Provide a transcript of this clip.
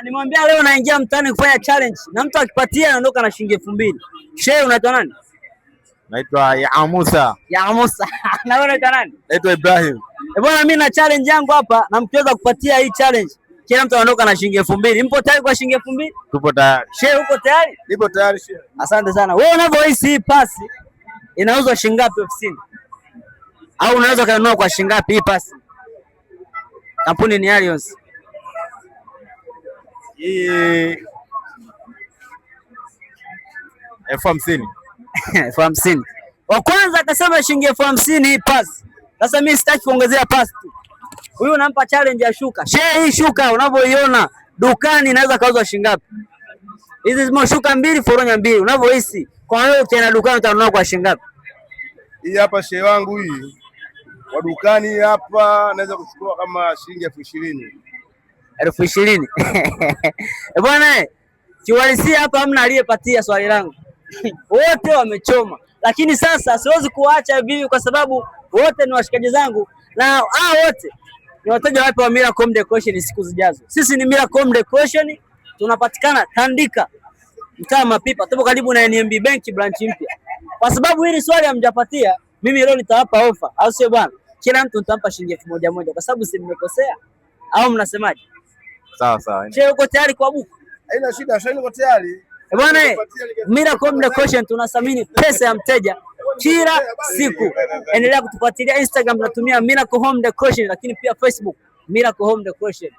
Nimwambia leo naingia mtaani kufanya challenge na mtu akipatia anaondoka na shilingi 2000. Shehe, unaitwa nani? Naitwa Ya Musa. Ya Musa. Na wewe unaitwa nani? Naitwa Ibrahim. Bwana, mimi na challenge yangu hapa na mkiweza kupatia hii challenge kila mtu anaondoka na shilingi 2000. Mpo tayari kwa shilingi 2000? Tupo tayari. Shehe, uko tayari? Nipo tayari shehe. Asante sana. Wewe unavyohisi hii pasi inauzwa shilingi ngapi ofisini? Au unaweza kununua kwa shilingi ngapi hii pasi? Kampuni ni Alliance. Hii 50,000. 50,000. Wa kwanza akasema shilingi 50,000 hii pasi. Sasa mimi sitaki kuongezea pasi tu. Huyu nampa challenge ya shuka. Shehe, hii shuka unavyoiona dukani inaweza kauzwa shilingi ngapi? Hizi zimo shuka mbili, foronya mbili. Unavyohisi kwa wewe ukienda dukani utanunua kwa shilingi ngapi? Hii hapa shehe wangu hii. Wa dukani hapa naweza kuchukua kama shilingi 20,000. 20,000. Bwana, kiuhalisia hapa hamna aliyepatia swali langu. Wote wamechoma. Lakini sasa siwezi kuacha hivi kwa sababu wote ni washikaji zangu na wote ni wateja wapi wa Miracle Home Decoration siku zijazo. Sisi ni Miracle Home Decoration, tunapatikana Tandika, mtaa Mapipa, tupo karibu na NMB Bank branch mpya. Kwa sababu hili swali hamjapatia, mimi leo nitawapa ofa, au sio bwana? Kila mtu nitampa shilingi 1,000 kwa sababu si nimekosea, au mnasemaje? Sawa sawa. Je, uko tayari kwa buku? Haina shida, shehe niko tayari. Bwana, Miracle Home Decoration tunathamini pesa ya mteja kila siku. Endelea kutufuatilia Instagram, tunatumia Miracle Home Decoration, lakini pia Facebook Miracle Home Decoration.